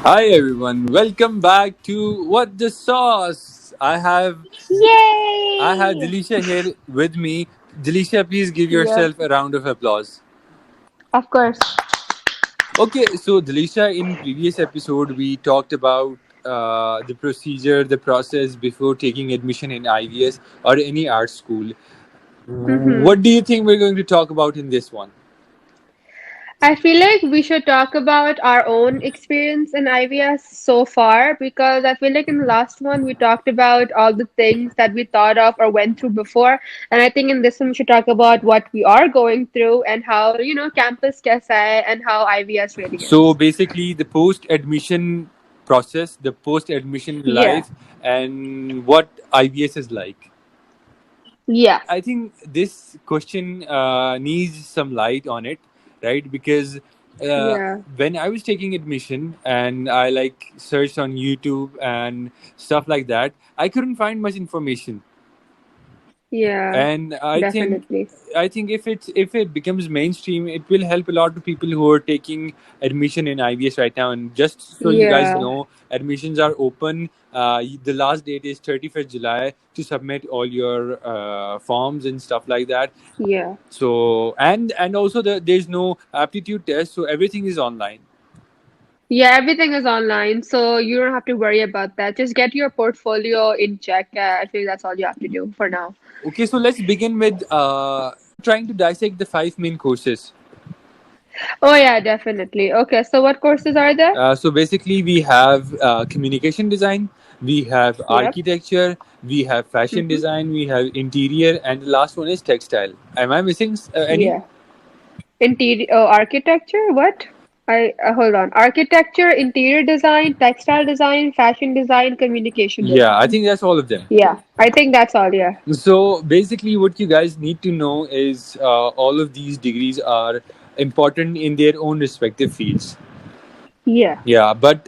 Hi everyone, welcome back to What the Sauce. I have Yay! Delisha here with me. Delisha, please give Yep, yourself a round of applause. of course. Okay, so Delisha, in previous episode we talked about the procedure, the process before taking admission in IVS or any art school. Mm-hmm. What do you think we're going to talk about in this one? I feel like we should talk about our own experience in IVS so far because I feel like in the last one we talked about all the things that we thought of or went through before. And I think in this one we should talk about what we are going through and how, campus kaisa hai and how IVS really So is. basically, the post admission process, the post admission Yeah, life, and what IVS is like. yeah, I think this question needs some light on it, right? Because yeah, when I was taking admission and I like searched on YouTube and stuff like that, I couldn't find much information. yeah, And definitely. I think if it becomes mainstream, it will help a lot of people who are taking admission in IVS right now. And just so you guys Yeah, know, admissions are open. The last date is 31st July to submit all your forms and stuff like that. yeah. So and also there's no aptitude test, so everything is online. Yeah, everything is online, so you don't have to worry about that. Just get your portfolio in check. I think that's all you have to do for now. Okay, so let's begin with trying to dissect the five main courses. Oh yeah, definitely. Okay, so what courses are there? So basically, we have communication design, we have Yep. architecture, we have fashion Mm-hmm. design, we have interior, and the last one is textile. Am I missing any? Yeah. Interior, oh, architecture? What? Hold on. Architecture, interior design, textile design, fashion design, communication Yeah, I design. think that's all of them. Yeah, I think that's all. Yeah. So basically, what you guys need to know is all of these degrees are important in their own respective fields. Yeah. Yeah, but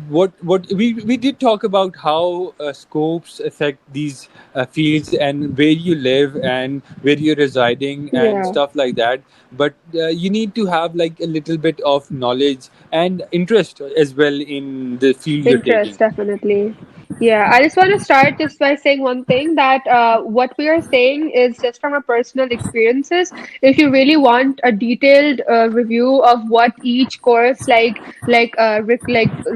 what we did talk about how scopes affect these fields and where you live and where you're residing and Yeah. stuff like that. But you need to have like a little bit of knowledge and interest as well in the field you're taking. Interest, definitely. Yeah, I just want to start just by saying one thing that what we are saying is just from our personal experiences. If you really want a detailed review of what each course like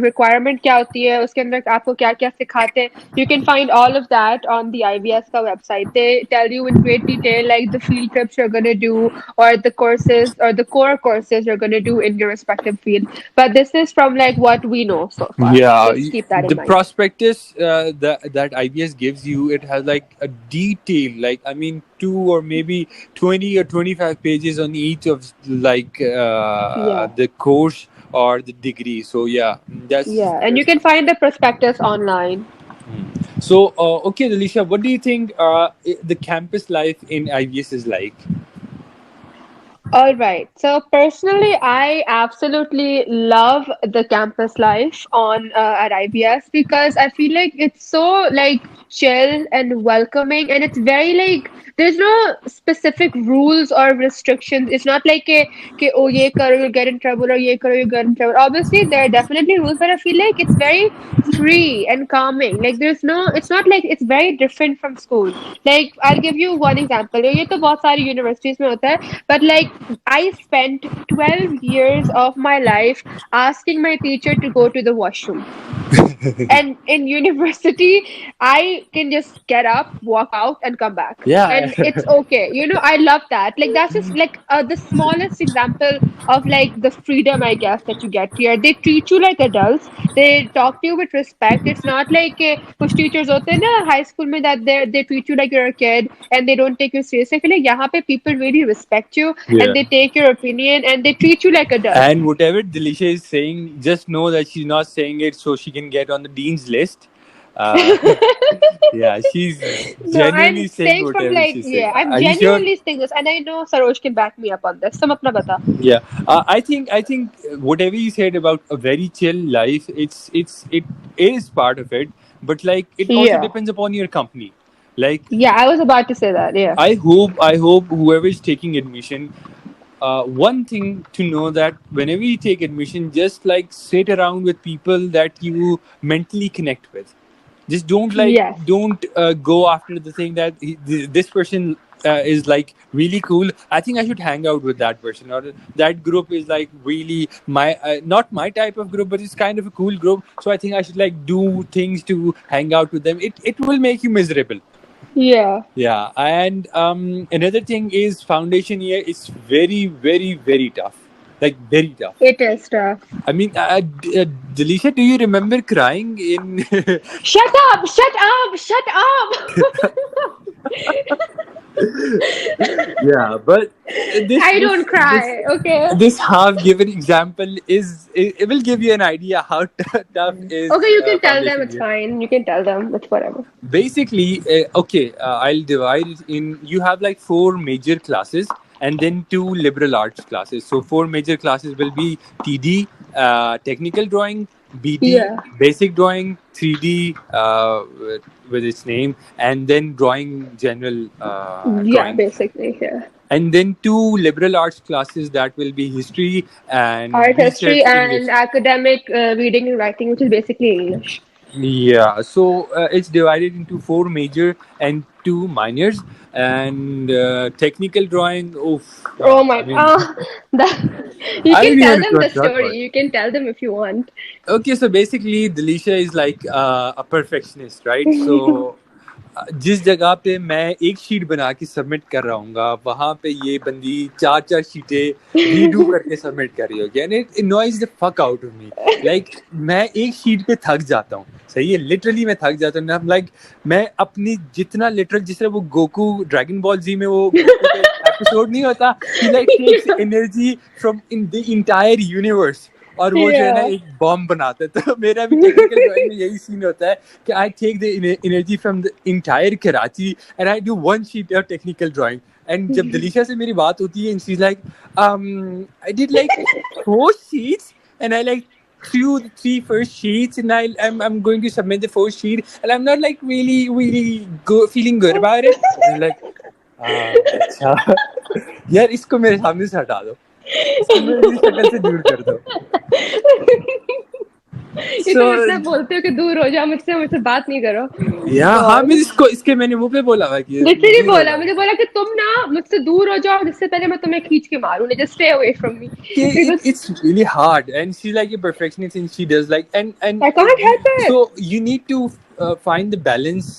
requirement क्या होती है उसके अंदर आपको क्या क्या सिखाते हैं, you can find all of that on the IVS का website. They tell you in great detail like the field trips you're gonna do or the courses or the core courses you're gonna do in your respective field. But this is from like what we know so far. Yeah, Just keep that the in mind. prospectus that IBS gives you, it has like a detail, like I mean, 2 or maybe 20 or 25 pages on each of like Yeah. the course or the degree. So yeah, Yeah. And you can find the prospectus online. so okay, Alicia, what do you think the campus life in IBS is like? All right. So personally, I absolutely love the campus life on at IBS because I feel like it's so like chill and welcoming, and it's very like there's no specific rules or restrictions. It's not like ke, oh ye karo you get in trouble or ye karo you get in trouble. Obviously, there are definitely rules, but I feel like it's very free and calming. Like there's no, it's not like it's very different from school. Like I'll give you one example. ये तो बहुत सारी universities में होता है, but like I spent 12 years of my life asking my teacher to go to the washroom. And in university, I can just get up, walk out, and come back. Yeah. And it's okay. I love that. Like, that's just like the smallest example of like the freedom, I guess, that you get here. They treat you like adults. They talk to you with respect. It's not like kuch teachers hote hain na high school mein that they treat you like you're a kid and they don't take you seriously. I feel like yahan pe people really respect you and Yeah. they take your opinion and they treat you like adults. And whatever Delisha is saying, just know that she's not saying it so she can get on the dean's list. Uh, yeah, she's No, I'm genuinely saying saying from whatever like, she's saying. yeah, I'm Are you sure? genuinely saying this, and I know Saroj can back me up on this. Tum apna bata. Yeah, I think whatever you said about a very chill life, it is part of it, but like it also Yeah. depends upon your company. Like Yeah, I was about to say that. Yeah. I hope whoever is taking admission, one thing to know that whenever you take admission, just like sit around with people that you mentally connect with. Just Yes. don't go after the thing that this person is like really cool. I think I should hang out with that person, or that group is like really my not my type of group, but it's kind of a cool group. So I think I should like do things to hang out with them. It will make you miserable. Yeah. Yeah, and another thing is foundation year is very, very, very tough. Like very tough. It is tough. I mean, Delisha, do you remember crying in? Shut up! Shut up! Shut up! Yeah, but this I this don't this cry, okay? this half given example is it will give you an idea how tough Okay, is you can tell them foundation it's year. fine. You can tell them it's whatever. Basically, okay, I'll divide it in. You have like four major classes and then two liberal arts classes. So four major classes will be TD, technical drawing, BD, Yeah. basic drawing, 3D with its name, and then drawing general Yeah, drawing. basically, yeah. And then two liberal arts classes that will be history and Art history research English. and academic reading and writing, which is basically English. Yeah, so it's divided into four major and two minors, and technical drawing. Oof, Oh my, I mean, that, you I can don't tell even them want the to talk story. about it. You can tell them if you want. Okay, so basically, Delisha is like a perfectionist, right? So जिस जगह पे मैं एक sheet बना के submit कर रहा हूँ वहां पे ये बंदी चार चार शीटें रीडू करके सबमिट कर रही होगी and it annoys the fuck out of me like मैं एक शीट पे थक जाता हूँ सही है लिटरली मैं थक जाता हूँ लाइक मैं अपनी जितना लिटरल जिस तरह वो गोकू ड्रैगन बॉल जी में वो गोकू का एपिसोड नहीं होता ही like takes energy from in the entire universe और वो जो है ना Yeah. एक बॉम्ब बनाता है तो मेरा भी टेक्निकल ड्राइंग में यही सीन होता है कि I take the energy from the entire Karachi and I do one sheet of technical drawing and जब दलीशा से मेरी बात होती है and she is like I did like four sheets and I like through the three first sheets and I'm going to submit the fourth sheet and I'm not like really feeling good about it and I'm like अच्छा यार इसको मेरे सामने से हटा दो इसको मेरी शक्ल से दूर कर दो ये तुम इतना so बोलते हो कि दूर हो जाओ मुझसे मुझसे बात नहीं करो या हाँ मैं God. इसको इसके मैंने मुंह पे बोला हुआ कि लिटरली दूर हो बोला जाओ मुझे बोला कि तुम ना मुझसे दूर हो जाओ जिससे पहले मैं तुम्हें खींच के मारूं just stay away from me because it's really hard and she's like a perfectionist and she does like and I can't help it so you need to find the balance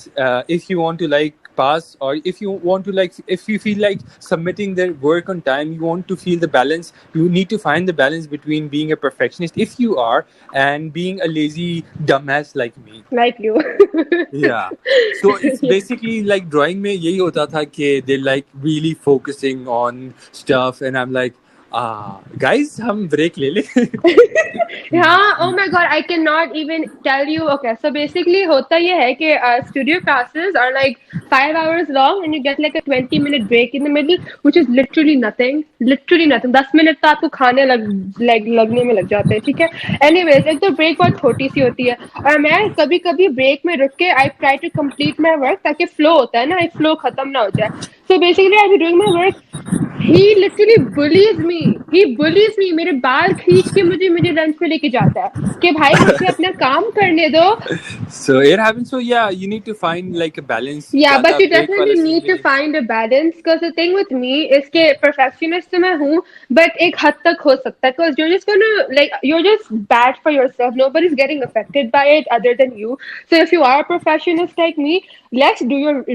if you want to like pass or if you want to like if you feel like submitting the work on time you want to feel the balance you need to find the balance between being a perfectionist if you are and being a lazy dumbass like me. Like you Yeah. So it's basically like drawing में यही होता था कि they're like really focusing on stuff and I'm like guys हम break ले ले. हाँ oh my god I cannot even tell you okay so basically होता ये है कि studio classes are like 5 hours long and you get like a 20-minute break in the middle which is literally nothing 10 minute तो आपको खाने लगने में लग जाते हैं ठीक है anyways एक तो break बहुत छोटी सी होती है और मैं कभी कभी break में रुक के I try to complete my work ताकि flow होता है ना एक flow खत्म ना हो जाए so basically I'll be doing my work he literally bullies me मेरे बाल खींच के मुझे लंच पे लेके जाता है कि भाई मुझे अपना काम करने दो So it happens. So yeah, you need to find like a balance. Yeah, but ज़्यादा you break definitely वाला scene need भी to नहीं. find a balance because the thing with me is कि perfectionist तो मैं हूँ but एक हद तक हो सकता है because you're just gonna like you're just bad for yourself nobody's getting affected by it other than you so if you are a perfectionist like me let's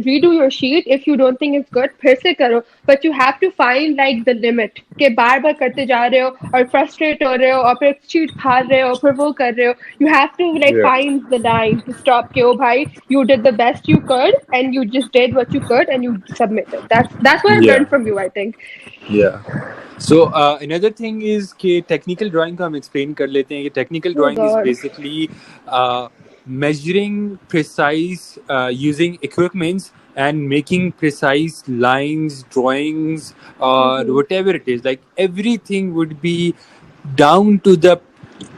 redo your sheet if you don't think it's good फिर से करो but you have to find like the limit कि बार बार करते जा रहे हो और frustrate हो रहे हो और फिर sheet फाड़ रहे हो फिर वो कर रहे हो you have to like Yeah. find the line to stop कि oh भाई you did the best you could and you just did what you could and you submitted that's what I've Yeah. learned from you I think Yeah. So another thing is कि technical drawing को हम explain कर लेते हैं कि technical oh drawing is god basically measuring precise using equipments and making precise lines, drawings, or mm-hmm. whatever it is. Like everything would be down to the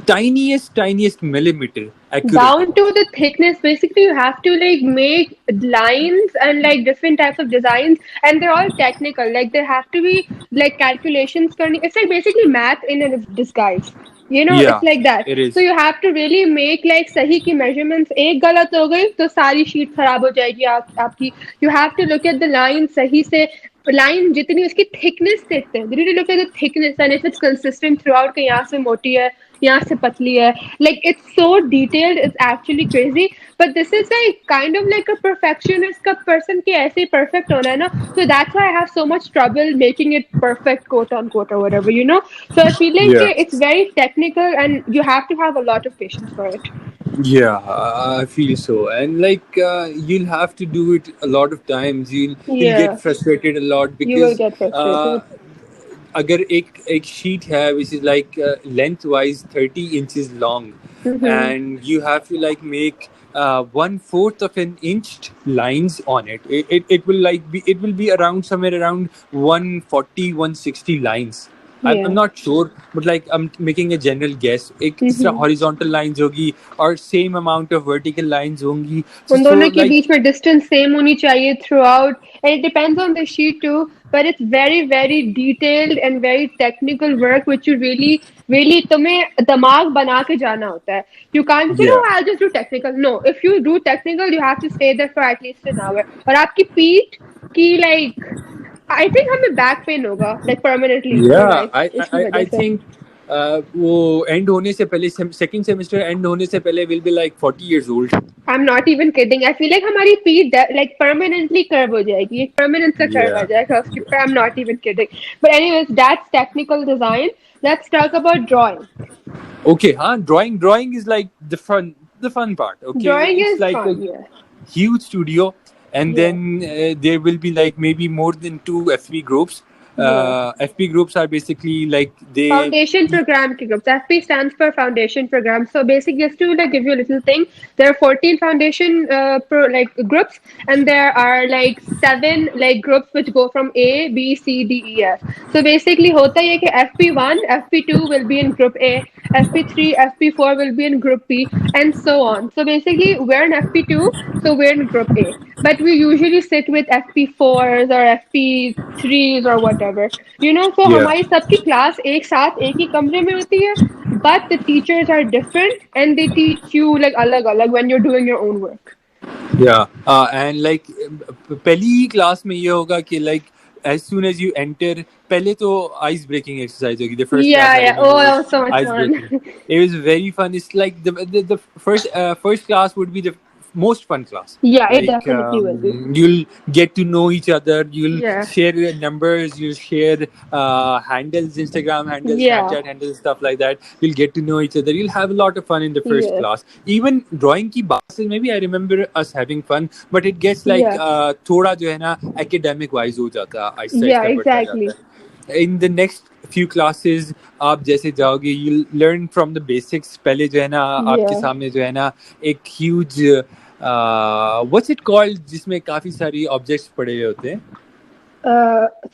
tiniest millimeter accurate. Down to the thickness. Basically, you have to like make lines and like different types of designs, and they're all technical. Like there have to be like calculations. It's like basically math in a disguise. You know, it's Yeah, like that. it So is. you have to really make like सही की measurements. एक गलत हो गई तो सारी sheet खराब हो जाएगी आपकी. You have to look at the line सही से. Line जितनी उसकी thickness देखते हैं. You need to look at the thickness and if it's consistent throughout कि यहाँ से मोटी है, यहाँ से पतली है. Like it's so detailed, it's actually crazy. But this is like kind of like a perfectionist का person कि ऐसे ही perfect होना है ना. So that's why I have so much trouble making it perfect, quote unquote, or whatever, you know. So I feel like Yeah. it's very technical and you have to have a lot of patience for it. Yeah, I feel so, and like you'll have to do it a lot of times. You'll get Yeah, frustrated a lot you will because get frustrated. अगर एक sheet है which is like lengthwise 30 inches long, Mm-hmm. and you have to like make 1/4 of an inch lines on it. It will like be, it will be around somewhere around 140 160 lines. I'm Yeah. not sure, but like I'm making a general guess. एक इस तरह Mm-hmm. horizontal lines होगी और same amount of vertical lines होंगी. उन So दोनों के like बीच में डिस्टेंस सेम होनी चाहिए throughout and it depends on the sheet too but it's very very detailed and very technical work which you really really तुम्हें दिमाग बना के जाना होता है. You can't say no, yeah, I'll just do technical. No, if you do technical you have to stay there for at least an hour. और आपकी पीठ की like I think हमें बैक पेन होगा like permanently for yeah. life इसकी वजह I से. think वो end होने से पहले second semester end होने से पहले will be like 40 years old. I'm not even kidding. I feel like हमारी पीठ like permanently curve हो जाएगी. एक permanent सा curve आ Yeah. जाएगा उसके ऊपर. I'm not even kidding. But anyways, that's technical design. Let's talk about drawing. Okay, huh? Drawing is like the fun part. Okay, Drawing it's is like a fun, yeah. huge studio, and Yeah. then there will be like maybe more than two FP groups. Yeah. FP groups are basically like they. Foundation program ki groups. FP stands for foundation program. So basically, just to like give you a little thing, there are 14 foundation like groups, and there are like seven like groups which go from A, B, C, D, E, F. So basically, hota ye कि FP1, FP2 will be in group A, FP3, FP4 will be in group B, and so on. So basically, we're in FP2, so we're in group A. But we usually sit with FP4s or FP3s or whatever. You know, so Yeah. हमारी सबकी class एक साथ एक ही कमरे में होती है, but the teachers are different and they teach you like अलग अलग when you're doing your own work. Yeah, and like पहली ही क्लास में ये होगा कि like as soon as you enter, पहले तो ice breaking exercise होगी. The first class Yeah, I yeah. Oh, remember that was was so much ice breaking. fun. It was very fun. It's like the first class would be the most fun class. Yeah, it Like definitely will be. you'll get to know each other. You'll Yeah, share your numbers. You'll share handles, Instagram handles, yeah, Snapchat handles, stuff like that. You'll get to know each other. You'll have a lot of fun in the first yeah, class. Even drawing की बात से maybe I remember us having fun, but it gets like yeah, थोड़ा जो है ना academic wise हो जाता है, आहिस्ता yeah, आहिस्ता बढ़ता जाता exactly. है. In the next few classes आप जैसे जाओगे you'll learn from the basics. पहले जो है ना आपके Yeah. सामने जो है ना एक huge what's it called जिसमें काफी सारी objects पड़े हुए होते हैं.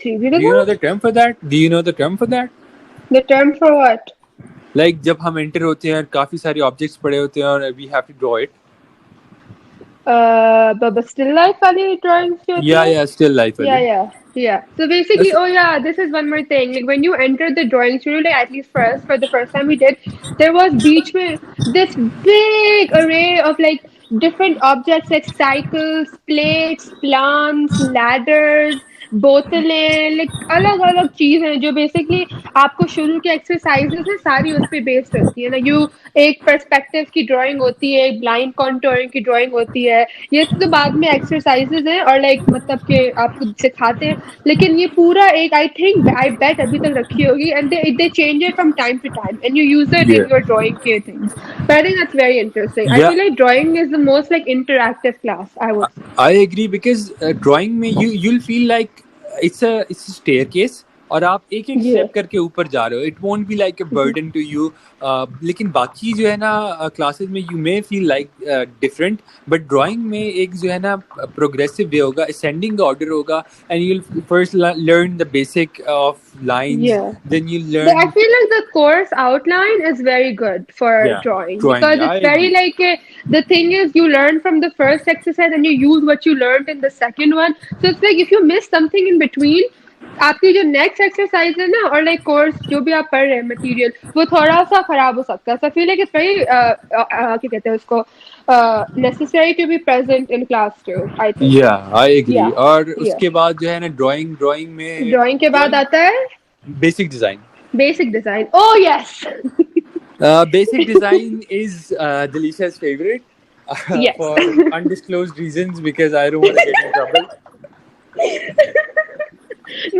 3D Do you know the design? term for that? Do you know the term for that? The term for what? Like जब हम enter होते हैं और काफी सारे objects पड़े होते हैं और we have to draw it. But still life वाली drawings जो होती Yeah, है? yeah, still life Yeah, वाली. yeah, yeah. So basically, That's- oh yeah, this is one more thing. Like when you enter the drawing studio, like at least for us, for the first time we did, there was beach में this big array of like different objects like cycles, plates, plants, ladders, बोतलें, like अलग अलग चीज हैं जो basically आपको शुरू के एक्सरसाइजेस है सारी उस पे बेस्ड होती है ना. यू एक पर्सपेक्टिव की ड्राइंग होती है, एक ब्लाइंड कॉन्टोरिंग की ड्राइंग होती है. ये तो बाद में एक्सरसाइजेज हैं और लाइक मतलब के आपको सिखाते हैं. लेकिन ये पूरा एक आई थिंक आई बेट अभी तक रखी होगी and they change it from time to time and you use it in yeah, your drawing के things. So I think that's very interesting. I yeah. feel like drawing is the most like interactive class, I would say. I agree because drawing में you'll feel like it's a staircase और आप एक एक Yeah. Step करके ऊपर जा रहे हो. It won't be like a burden to you. लेकिन बाकी जो है ना क्लासेस में you may feel like different, but drawing में एक जो है ना प्रोग्रेसिव वे होगा, असेंडिंग ऑर्डर होगा, and you will first learn the basic of lines, Yeah. Then you I लर्न. feel like the course outline is very good for Yeah, drawing drawing, because I it's very agree. like the thing is you learn from the first exercise and you use what you learned in the second one. So it's like if you miss something in between, आपकी जो next exercise है ना और like course जो भी आप पढ़ रहे हैं मटेरियल वो थोड़ा सा खराब हो सकता है. So I feel like it's very क्या कहते हैं उसको necessary to be present in class to I think. या आई एग्री. या और या उसके बाद जो है ना ड्राइंग, ड्राइंग में ड्राइंग के बाद ड्राइंग आता है basic design. Basic design. Oh yes. Basic design is Delisha's favorite Yes. for undisclosed reasons because I don't want to get in trouble.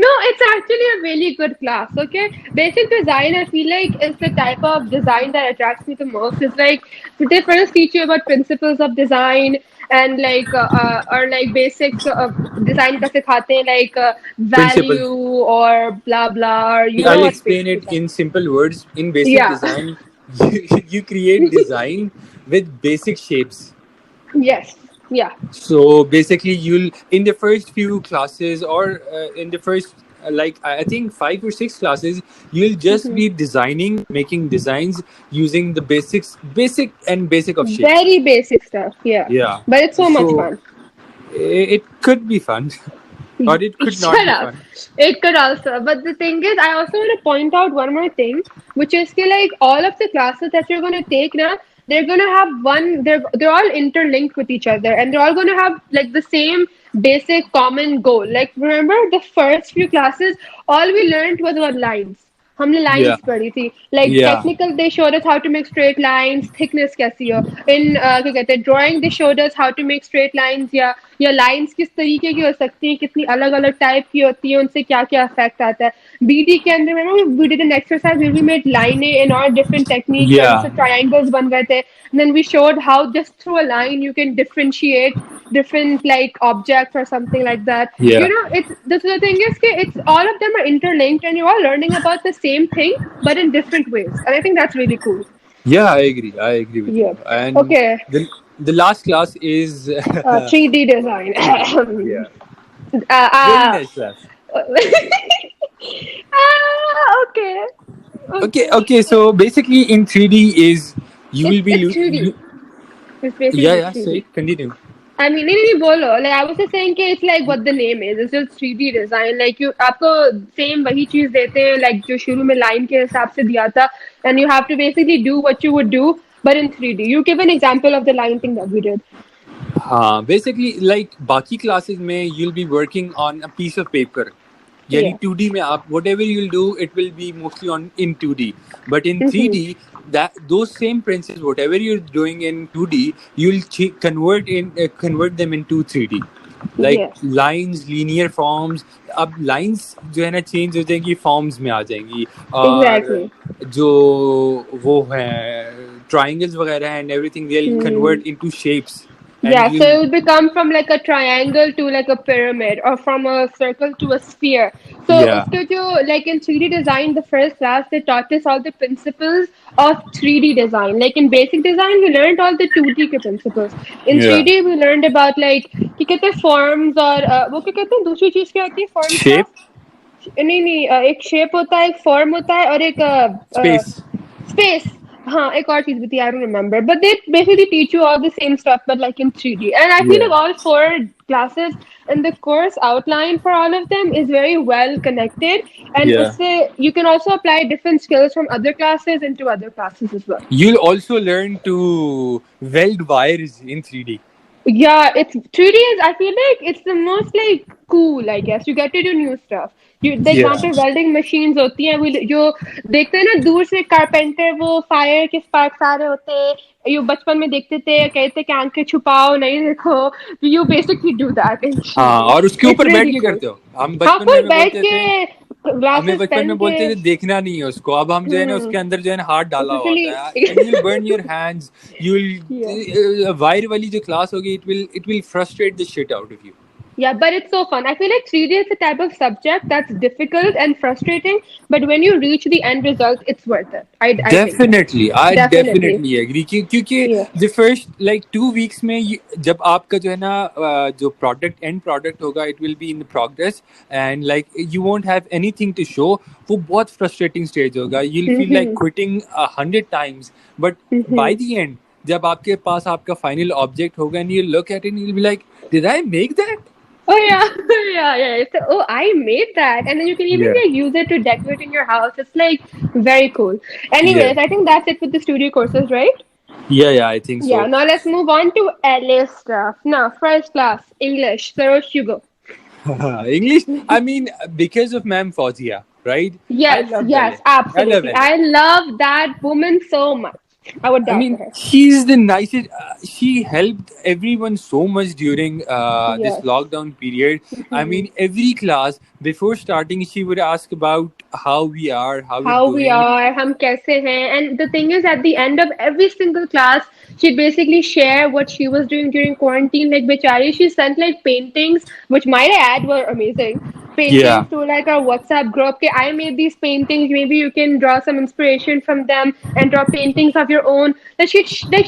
No, it's actually a really good class. Okay, basic design I feel like is the type of design that attracts me the most. It's like they first teach you about principles of design and like or like basic design का सिखाते हैं like Principle. value or blah blah or you know I'll what's explain basic it design. in simple words. In basic Yeah. design, you create design with basic shapes. Yes. Yeah. So basically, you'll in the first few classes or in the first like I think 5 or 6 classes, you'll just Mhm. be designing, making designs using the basic and basic of shapes. Very basic stuff. Yeah. Yeah. But it's so much So fun. it could be fun, or it could not Shut be up. fun. It could also. But the thing is, I also want to point out one more thing, which is that like all of the classes that you're going to take now, they're going to have one. They're all interlinked with each other, and they're all going to have like the same basic common goal. Like remember the first few classes, all we learned was about lines. हमने Yeah. Lines पढ़ी थी like Yeah. Technical they showed us how to make straight lines thickness कैसी हो in क्या कहते हैं drawing they showed us how to make straight lines या lines किस तरीके की हो सकती हैं कितनी अलग अलग टाइप की होती है उनसे क्या क्या इफेक्ट आता है बीडी के अंदर में we did an exercise we made लाइनें इन और डिफरेंट टेक्निक्स और Yeah. उससे ट्रायंगल्स बन गए थे then we showed how just through a line you can differentiate different like objects or something like that. You Yeah. know, it's the thing is that it's all of them are interlinked and you're all learning about the same thing but in different ways. And I think that's really cool. Yeah, I agree. I agree with Yeah. you. And Okay. the last class is 3D design. 3D. Yeah. Very uh, nice class. okay. Okay. Okay. Okay. So basically, in 3D is you will be It's 3D. It's yeah, basically yeah. 3D. Say continue. I mean, नहीं बोलो. Like I was just saying कि it's like what the name is. It's just 3D design. Like you आपको same वही चीज देते हैं like जो शुरू में line के हिसाब से दिया था and you have to basically do what you would do but in 3D. You give an example of the line thing that we did. हाँ, basically like बाकी classes में you'll be working on a piece of paper. यानी Yeah. 2D में आप whatever you'll do, it will be mostly on in 2D. But in Mm-hmm. 3D, that those same principles, whatever you're doing in 2D, you'll convert them into 3D. Like Yes. lines, linear forms. अब lines जो है ना change हो जाएंगी, forms में आ जाएंगी. और Exactly. जो वो है triangles वगैरह and everything, they'll Hmm. convert into shapes. And Yeah, so you'll it will become from like a triangle to like a pyramid or from a circle to a sphere. So yeah, usko jo, like in 3D design, the first class they taught us all the principles of 3D design. Like in basic design, we learned all the 2D के principles. In yeah. 3D, we learned about like क्या कहते हैं forms और वो क्या कहते हैं दूसरी चीज क्या होती है forms का Shape, नहीं नहीं एक शेप होता है एक फॉर्म होता है और एक space. स्पेस हाँ एक और चीज भी थी I don't remember but they basically teach you all the same stuff but like in 3D and I feel Yeah, like all four classes and the course outline for all of them is very well connected and yeah. उससे you can also apply different skills from other classes into other classes as well. You'll also learn to weld wires in 3D. Yeah, it's 3D is I feel like it's the most like cool I guess you get to do new stuff. You like Yeah. वहाँ पे welding machines होती हैं वो जो देखते हैं ना दूर से कारपेंटर वो फायर के स्पार्क्स आ रहे होते हैं यू बचपन में देखते थे कहते कि आंखें छुपाओ नहीं देखो you basically do that in हाँ, 3D. और उसके इट्स ऊपर बैठ रियली के कूल. करते हो. हम हाँ बचपन में फुल हमें बैठ बोलते थे, के हमें ग्लासेस बचपन पहन में के बोलते थे देखना नहीं है उसको. अब हम जो है ना उसके अंदर जो है ना हाथ डाला लिटरली होता है. And you'll burn your hands. You'll wire वाली जो क्लास होगी, it will frustrate the shit out of you. Yeah, but it's so fun. I feel like 3D is the type of subject that's difficult and frustrating, but when you reach the end result, it's worth it. I think so. Definitely I Definitely. Definitely agree क्योंकि Yeah. The first like 2 weeks में जब आपका जो है ना जो product end product होगा it will be in progress and like you won't have anything to show वो बहुत फ्रस्ट्रेटिंग स्टेज होगा you will feel like Mm-hmm. Quitting 100 times but by Mm-hmm. The end जब आपके पास आपका फाइनल ऑब्जेक्ट होगा and you look at it you will be like did I make that Oh yeah, yeah, yeah. So, oh, I made that, and then you can even या like use it to decorate in your house. It's like very cool. या Anyways, I think that's it with the studio courses, right? या I think Yeah. So Now let's move on to LA stuff. Now, first class English. Sarosh, you go. English. I mean, because of Ma'am Fauzia, right? I Yes, love yes, LA. I love absolutely. LA. I love that woman so much. I would I die for mean, her. she's the nicest. She helped everyone so much during this Yes. lockdown period. I mean, every class before starting, she would ask about how we are, how it How we going. are, हम कैसे हैं, and the thing is, at the end of every single class, she'd basically share what she was doing during quarantine. Like Bichari, she sent like paintings, which might I add were amazing. Paintings Yeah, to like our WhatsApp group. Okay, I made these paintings. Maybe you can draw some inspiration from them and draw paintings of your own. Like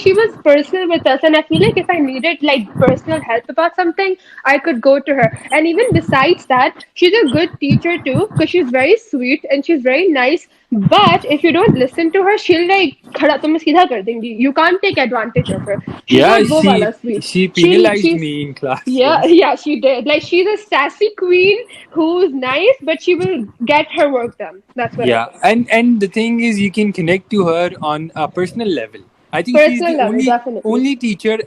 she was personal with us, and I feel like if I needed like personal help about something, I could go to her. And even besides that, she's a good teacher too, because she's very sweet and she's very nice. But if you don't listen to her, she'll like खड़ा तुम्हें सीधा कर देंगी. You can't take advantage of her. She's yeah. not वो She वाला sweet. she penalized She's me in class yeah, once. yeah, she did. Like she's a sassy queen who's nice, but she will get her work done. That's what I Yeah, think. and the thing is, you can connect to her on a personal level. I think she's Personal the level, only definitely. only teacher,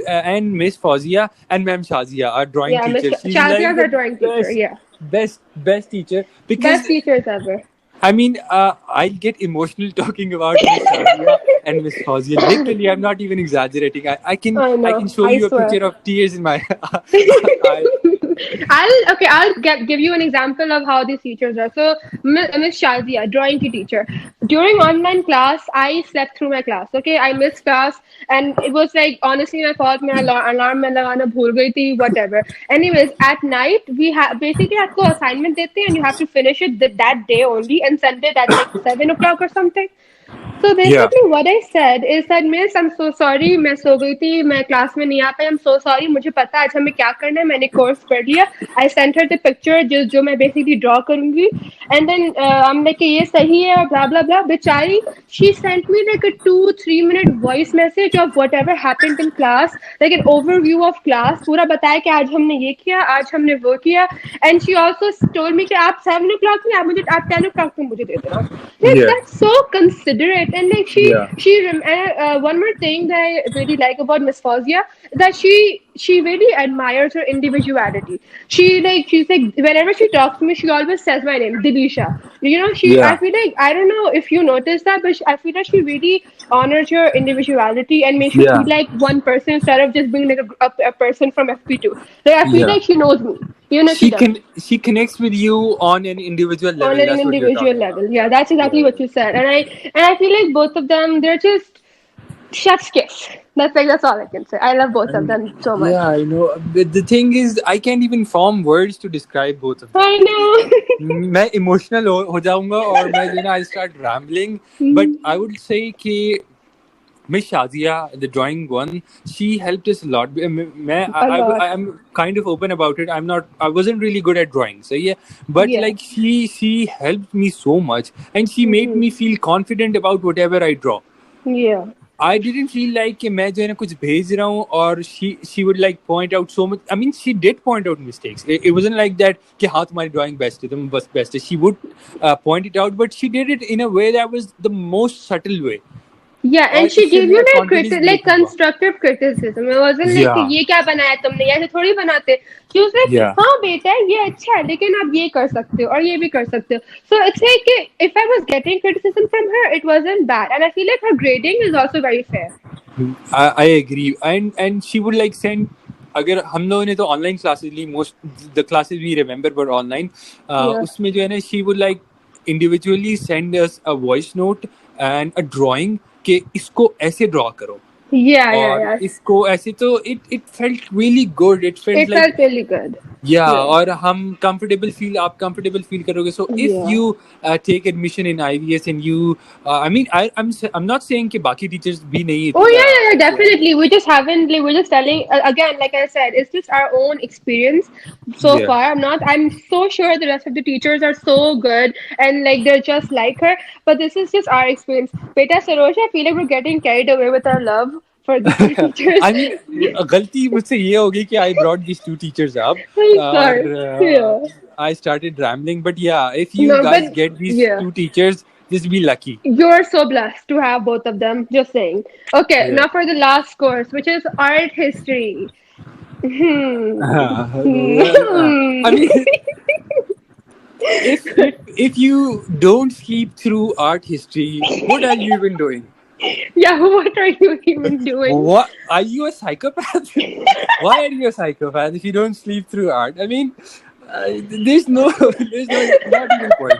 and Miss Fauzia and Ma'am Shazia, our drawing Yeah, Miss teacher. She's like Shazia's the our drawing teacher. best, Yeah, best teacher because best teachers ever. I mean, I get emotional talking about Miss Shazia and Miss Fauzia. Literally, I'm not even exaggerating. I I can know. show I you a swear. picture of tears in my eye. I'll give you an example of how these teachers are. So Miss Shazia, drawing ki teacher. During online class, I slept through my class. Okay, I missed class, and it was like honestly my fault. My alarm mein lagana bhul gayi thi. Whatever. Anyways, at night we have basically आपको assignment देते हैं and you have to finish it that day only and send it at like 7 o'clock or something. So Yeah, basically what I said is that miss I'm so sorry मैं सो गई थी मैं class में नहीं आ पाई I'm so sorry मुझे पता है आज हमें क्या करना है मैंने कोर्स कर लिया I sent her the picture जो मैं basically draw करूंगी and then I'm like ये सही है और blah blah blah बेचारी she sent me like a 2-3 minute voice message of whatever happened in class like an overview of class पूरा बताया कि आज हमने ये किया आज हमने वो किया and she also told me कि आप 7 o'clock में आप 10 o'clock में मुझे दे देना like yeah, that's so considerate and like yeah, one more thing that I really like about Miss Fauzia that she really admires her individuality. She's like whenever she talks to me, she always says my name, Dilisha. You know, I yeah, feel like I don't know if you noticed that, but I feel like she really honors your individuality and makes you feel yeah, like one person instead of just being like a person from FP2. Like I feel yeah. like she knows me. You know, she does She connects with you on an individual on level. an That's what you're individual talking about. level. Yeah, that's exactly Yeah. what you said. And I feel like both of them, they're just chef's kiss. That's all I can say. I love both of And them so much. yeah, I know. But the thing is, I can't even form words to describe both of them. I know. मैं emotional हो जाऊंगा और मैं जो है ना I start rambling but I would say कि Miss Shazia, the drawing one, she helped us a lot. A lot. I am kind of open about it. I wasn't really good at drawing, so yeah. But Yeah. like she helped me so much, and she made Hmm. me feel confident about whatever I draw. Yeah. I didn't feel like कि मैं जो है ना कुछ भेज रहा हूँ और she would like point out so much. I mean, she did point out mistakes. It wasn't like that कि हाँ तुम्हारी drawing best है तुम बस best है. She would point it out, but she did it in a way that was the most subtle way. Yeah, and और she इससे gave you मेरा like confidence like build हुआ. constructive criticism. It wasn't like कि Yeah, ये क्या बनाया तुमने ऐसे थोड़ी बनाते. She was like, yeah, हाँ बेटा ये अच्छा है लेकिन आप ये कर सकते हो और ये भी कर सकते हो. So it's like कि if I was getting criticism from her, it wasn't bad, and I feel like her grading is also very fair. I agree. And she would like send. अगर हम लोगों ने तो ऑनलाइन क्लासेस ली most the classes we remember but online Yeah. उसमें जो है ना she would like individually send us a voice note and a drawing कि इसको ऐसे ड्रॉ करो Yeah, yeah, और yeah. इसको ऐसे तो it felt really good it felt It like felt really good. Yeah, Yeah. और हम comfortable feel आप comfortable feel करोगे. So if Yeah. you take admission in IVS and you I mean I'm not saying कि बाकी teachers भी नहीं Oh yeah, yeah, yeah, ऐसे हैं. definitely. We just haven't like we're just telling again, like I said, it's just our own experience so Yeah. far. I'm so sure the rest of the teachers are so good and like they're just like her, but this is just our experience. Beta Saroj, I feel like we're getting carried away with our love for these two teachers. I mean गलती मुझसे ये होगी कि I brought these two teachers up I'm और sorry. Yeah. I started rambling, but yeah, if you No, but guys get these yeah. two teachers, just be lucky. You're so blessed to have both of them. Just saying. Okay, Yeah. now for the last course, which is art history. Hmm. I Hmm. mean, if you don't sleep through art history, what are you even doing? Yeah, what are you even doing? What are you a psychopath? Why are you a psychopath if you don't sleep through art? I mean, there's no, there's no, not even point.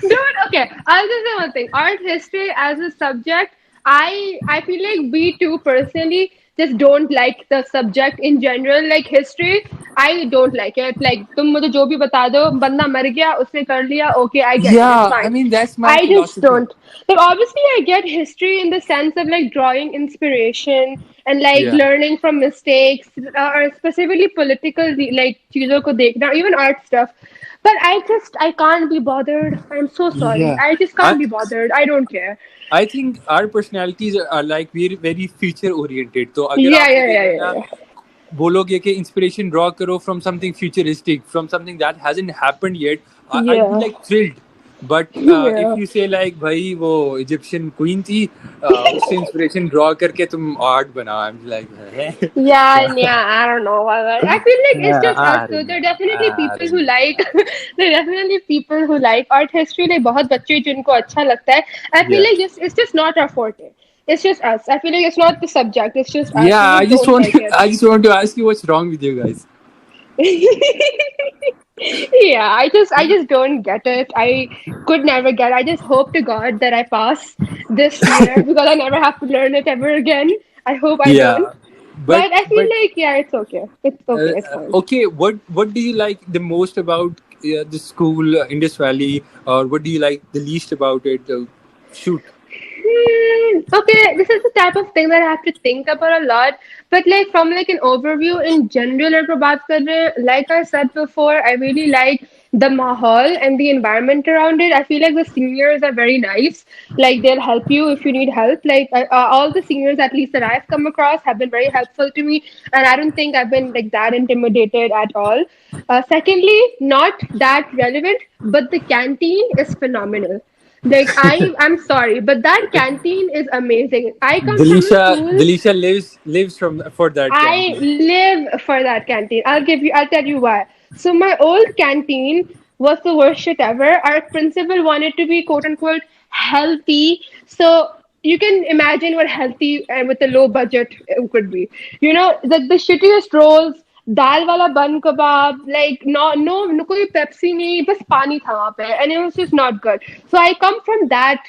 Dude, okay. I'll just say one thing. Art history as a subject, I feel like we too personally just don't like the subject in general. Like history, I don't like it. Like तुम मुझे जो भी बता दो, बंदा मर गया, उसने कर लिया. Okay, I get it. It's Yeah, I fine. mean that's my I just philosophy. don't. Like obviously, I get history in the sense of like drawing inspiration and like Yeah, learning from mistakes, or specifically political like चीजों को देखना, even art stuff. But I can't be bothered. I'm so sorry. yeah. I just I can't be bothered. I don't care. I think our personalities are like very very future oriented. तो अगर Yeah, आप yeah, मुझे yeah, जो है yeah, ना yeah. बोलोगे कि inspiration draw करो from something futuristic from something that hasn't happened yet I'd be Yeah. like thrilled. But if Yeah. you say like भाई वो इजिप्शियन क्वीन थी उससे इंस्पिरेशन ड्रॉ करके तुम आर्ट बनाओ, I'm like Yeah, क्या and yeah, I don't know. I feel like it's just us. So अरे there are definitely people अरे who like, there are definitely people who like art history. Like बहुत बच्चे जिनको अच्छा लगता है. I feel yeah. like it's just not our forte. It's just us. I feel like it's not the subject. It's just us. Yeah, We I just just don't want like it. I just want to ask you what's wrong with you guys. Yeah, I just don't get it. I could never get. I just hope to God that I pass this year because I never have to learn it ever again. I hope I don't. Yeah, But I feel but like yeah, it's okay. It's okay. It's fine. okay, what do you like the most about the school Indus Valley, or what do you like the least about it? Shoot. Okay, this is the type of thing that I have to think about a lot. But like from like an overview in general, अगर बात कर रहे हैं, like I said before, I really like the mahal and the environment around it. I feel like the seniors are very nice. Like they'll help you if you need help. Like all the seniors, at least that I've come across, have been very helpful to me, and I don't think I've been like that intimidated at all. Secondly, not that relevant, but the canteen is phenomenal. Like I'm sorry, but that canteen is amazing. I come from a school. Delisha lives from for that I canteen. live for that canteen. I'll tell you why. So my old canteen was the worst shit ever. Our principal wanted to be quote unquote healthy. So you can imagine what healthy and with a low budget it could be. You know, the shittiest rolls, dal wala bun kebab, like no koi Pepsi nahi, bas pani tha wahan pe, and it was just not good. So I come from that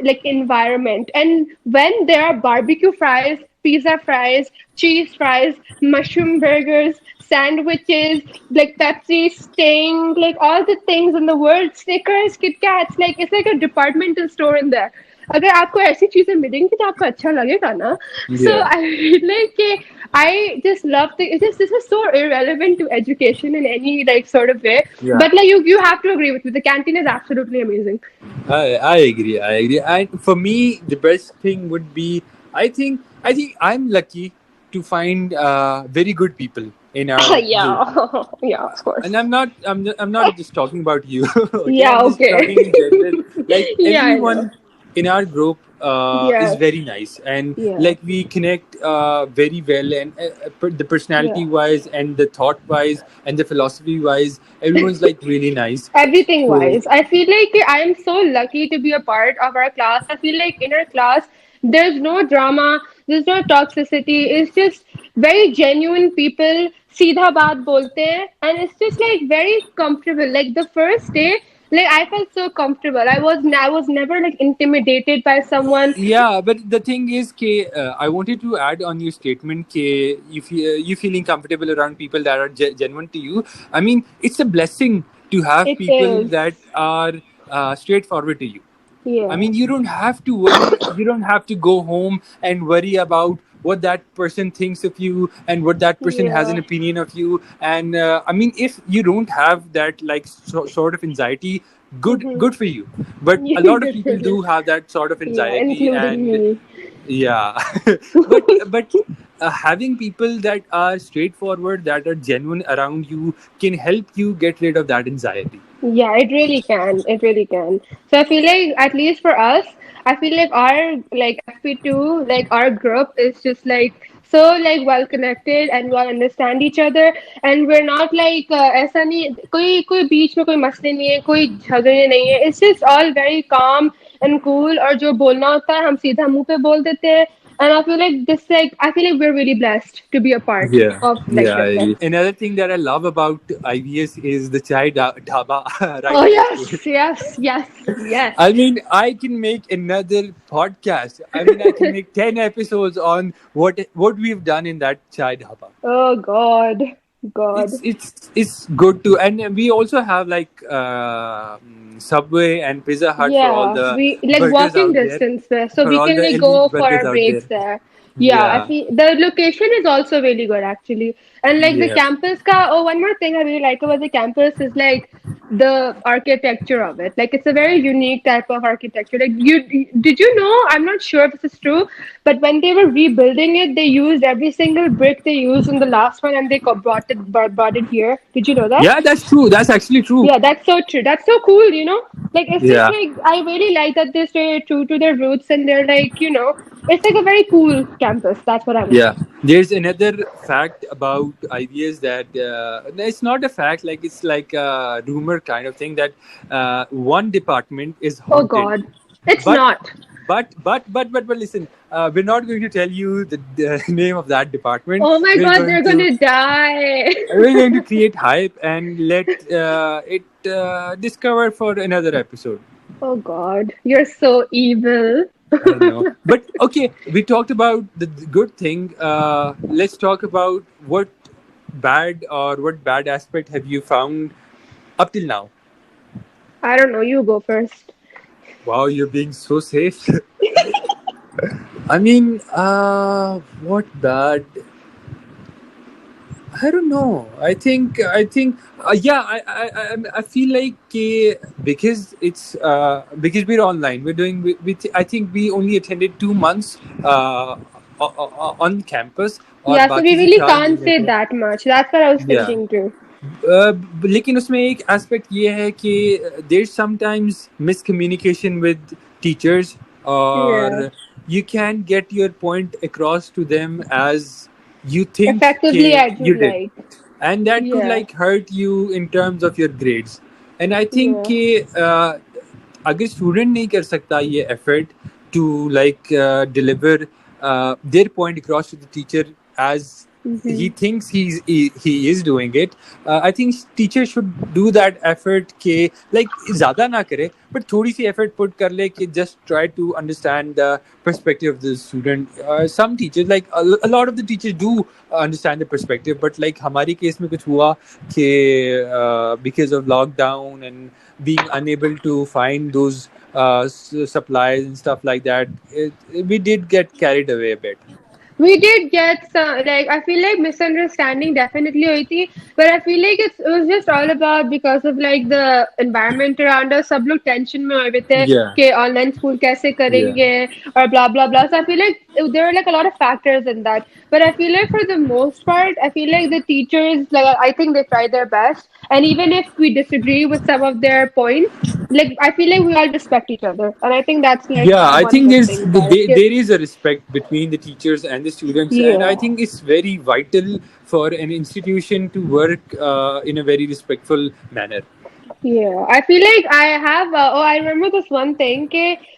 like environment. And when there are barbecue fries, pizza fries, cheese fries, mushroom burgers, sandwiches, like Pepsi, Sting, like all the things in the world, Snickers, Kit Kats, like it's like a departmental store in there. अगर आपको ऐसी चीजें मिलेंगी तो आपको अच्छा लगेगा ना. So Yeah, I feel like I just love this is so irrelevant to education in any like sort of way, yeah. but like you have to agree with me, the canteen is absolutely amazing. I agree. I agree. And for me, the best thing would be I think I'm lucky to find very good people in our group. Yeah, yeah, of And course. I'm not just talking about you. Okay, Yeah, I'm just okay. talking in general. Like Yeah, I know. everyone in our group is Yes. very nice, and Yeah. like we connect very well, and the Yeah. personality wise and the thought wise and the philosophy wise, everyone's like really nice. Everything So wise. I feel like I am so lucky to be a part of our class. I feel like in our class, there's no drama, there's no toxicity. It's just very genuine people. सीधा बात बोलते हैं, and it's just like very comfortable. Like the first day, Like I felt so comfortable. I was never like intimidated by someone. Yeah, but the thing is, I wanted to add on your statement, if you feeling comfortable around people that are genuine to you. I mean, it's a blessing to have It people is. that are straightforward to you. I Yeah. mean, you don't have to worry. You don't have to go home and worry about what that person thinks of you and what that person has Yeah. an opinion of you. And I mean, if you don't have that like sort of anxiety, Mm-hmm. good for you. But a lot of Good for people you. do have that sort of Yeah, anxiety, including and me. yeah, but having people that are straightforward, that are genuine around you, can help you get rid of that anxiety. Yeah, it really can. It really can. So I feel like at least for us, I feel like our like FP2, like our group is just like so like well connected and we all understand each other and we're not like ऐसा नहीं कोई बीच में कोई मसले नहीं है कोई झगड़े नहीं है. It's just all very calm and cool और जो बोलना होता है हम सीधा मुंह पे बोल देते हैं. And I feel like this like I feel like we're really blessed to be a part Yeah, of like yeah. this. Yeah. Another thing that I love about IVS is the chai dhaba Oh right next to it. yes, yes, yes, yes. I mean, I can make another podcast. I mean, I can make 10 episodes on what we've done in that chai dhaba. Oh God, God. It's good too, and we also have like Subway and Pizza Hut for all Yeah, the we like burgers walking out there, distance there, so for we all can the like elite go for burgers our out there. breaks there. Yeah, I Yeah, feel the location is also really good actually, and like the yeah, campus ka. Oh, one more thing I really like about the campus is like the architecture of it. Like it's a very unique type of architecture. Like you did you know? I'm not sure if this is true, but when they were rebuilding it, they used every single brick they used in the last one, and they brought it here. Did you know that? yeah. That's true. That's actually true. Yeah, that's so true. That's so cool, you know? Like, it's just Yeah. like, I really like that they stay true to their roots and they're like, it's like a very cool campus. That's what I would Yeah, say. there's another fact about IVS that it's not a fact, like it's like a rumor kind of thing that one department is Oh, haunted. God. It's But not. but listen, we're not going to tell you the name of that department. Oh my We're God, going they're to gonna die. we're going to create hype and let it discover for another episode. Oh, God. You're so evil. I know. But okay, we talked about the good thing. Let's talk about what bad aspect have you found up till now? I don't know. You go first. Wow, you're being so safe. I mean, what bad? I don't know. Yeah. I feel like because it's because we're online. I think we only attended 2 months on campus. और Yeah, so we बाकी से really 4 महीने can't say थे. that much. That's what I was Yeah. thinking too. लेकिन उसमें एक aspect ये है कि there sometimes miscommunication with teachers Yeah. और you can get your point across to them as you think Effectively, कि I do you did, like. and that could Yeah. like hurt you in terms of your grades. And I think Yeah. कि अगर student नहीं कर सकता ये effort to like deliver their point across to the teacher as he Mm-hmm. thinks he is doing it. I think teacher should do that effort के like ज़्यादा ना करे but थोड़ी सी effort put कर ले कि just try to understand the perspective of the student. Some teachers like a lot of the teachers do understand the perspective, but like हमारी case में कुछ हुआ कि because of lockdown and being unable to find those supplies and stuff like that, we did get carried away a bit. We did get some, like, I feel like misunderstanding definitely हुई थी, but I feel like it was just all about because of like the environment around us. सब लोग tension में हुए थे Yeah, कि online school कैसे yeah. करेंगे और blah blah blah. So I feel like there were like a lot of factors in that. But I feel like for the most part, I feel like the teachers, like I think they tried their best. And even if we disagree with some of their points, like I feel like we all respect each other, and I think that's like Yeah, I one think good thing about it. there is a respect between the teachers and the students, and I Yeah. think it's very vital for an institution to work in a very respectful manner. Yeah, I feel like I have. I remember this one thing.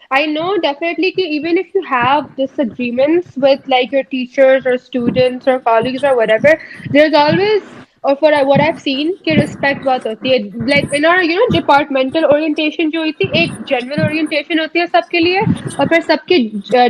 I know definitely. Even if you have disagreements with like your teachers or students or colleagues or whatever, there's always और for what I've seen कि respect बहुत होती है, like in our departmental orientation जो होती है, एक general orientation होती है सबके लिए, और फिर सबके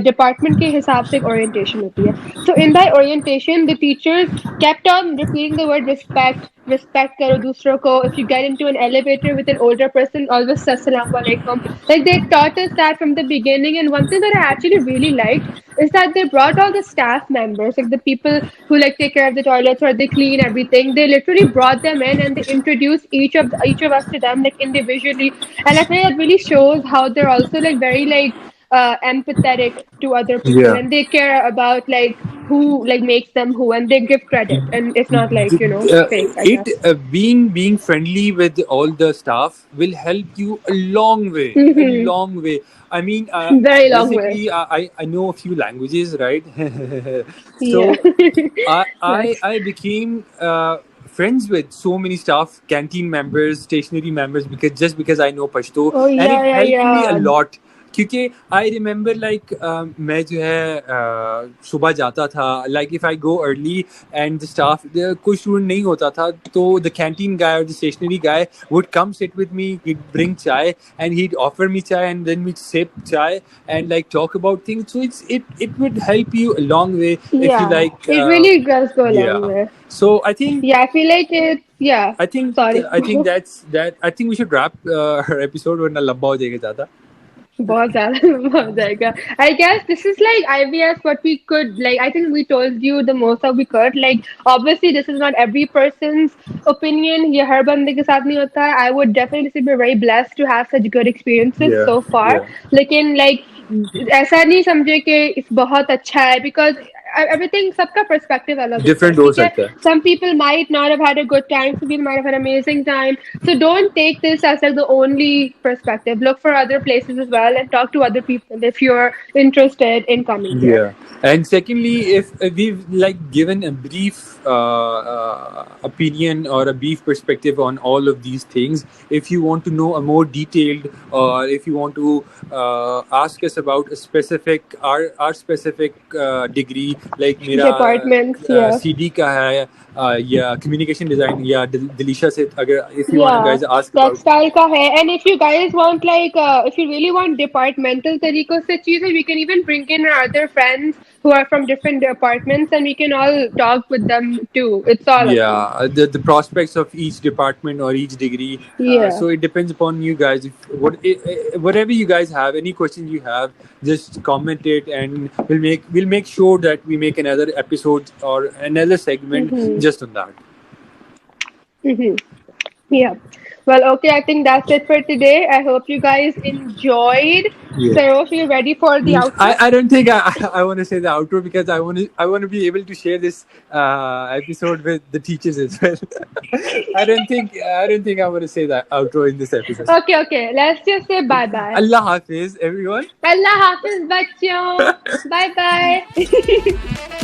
department के हिसाब से एक orientation होती है. So in that orientation the teachers kept on repeating the word respect. Respect करो दूसरों को. If you get into an elevator with an older person, always say assalamu alaikum. Like they taught us that from the beginning. And one thing that I actually really liked is that they brought all the staff members, like the people who like take care of the toilets or they clean everything. They literally brought them in and they introduced each of us to them like individually. And I think that really shows how they're also like very like empathetic to other people, Yeah. and they care about like who like makes them who, and they give credit, and it's not like fake, I It guess. being friendly with all the staff will help you a long way, a Hmm. long way. I mean, Very long way. basically, I know a few languages, right? Yeah. So Nice. I became friends with so many staff, canteen members, stationery members, because I know Pashto, Oh and yeah, it yeah, helped me a yeah. lot. क्योंकि I remember like मैं जो है सुबह जाता था, like if I go early and the staff कोई student नहीं होता था, तो द कैंटीन गाय और the stationery guy would come sit with me, he'd bring chai and he'd offer me chai and then we'd sip chai and like talk about things. So it would help you a long way if you Yeah, like it really does go a long yeah. way. So I think Yeah, I feel like it. Yeah. Sorry. I think we should wrap our episode वरना लंबा हो जाएगा ज़्यादा. बहुत ज़्यादा हो जाएगा. I guess this is like IVS, what we could like. I think we told you the most that we could. Like, obviously, this is not every person's opinion. ये हर बंदे के साथ नहीं होता है. I would definitely say we're very blessed to have such good experiences Yeah, so far. yeah. लेकिन like ऐसा नहीं समझे कि इस बहुत अच्छा है, because everything सबका perspective अलग होता है, Different हो ठीक है. सकता है. Some people might not have had a good time, some people might have had an amazing time. So don't take this as like the only perspective. Look for other places as well and talk to other people if you're interested in coming here. Yeah, and secondly, if we've like given a brief opinion or a brief perspective on all of these things, if you want to know a more detailed, or if you want to ask us about a specific our specific degree, like मेरा Departments, yeah. CD का है, या communication design, या Dilisha से, अगर if you want to Yeah, guys ask about. textile का है. And if you guys want like if you really want departmental तरीकों से चीजें, we can even bring in our other friends who are from different departments and we can all talk with them too. It's all up to you. Yeah, the prospects of each department or each degree. Yeah. So it depends upon you guys. If whatever you guys have, any questions you have, just comment it, and we'll make sure that we make another episode or another segment just on that. Mm-hmm. Yeah. Well, okay, I think that's it for today. I hope you guys enjoyed. Yeah. sAuCe, you ready for the outro? I don't think I want to say the outro, because I want to be able to share this episode with the teachers as well. I don't think I want to say that outro in this episode. Okay. Let's just say bye-bye. Allah Hafiz, everyone. Allah Hafiz, bachcho. Bye-bye.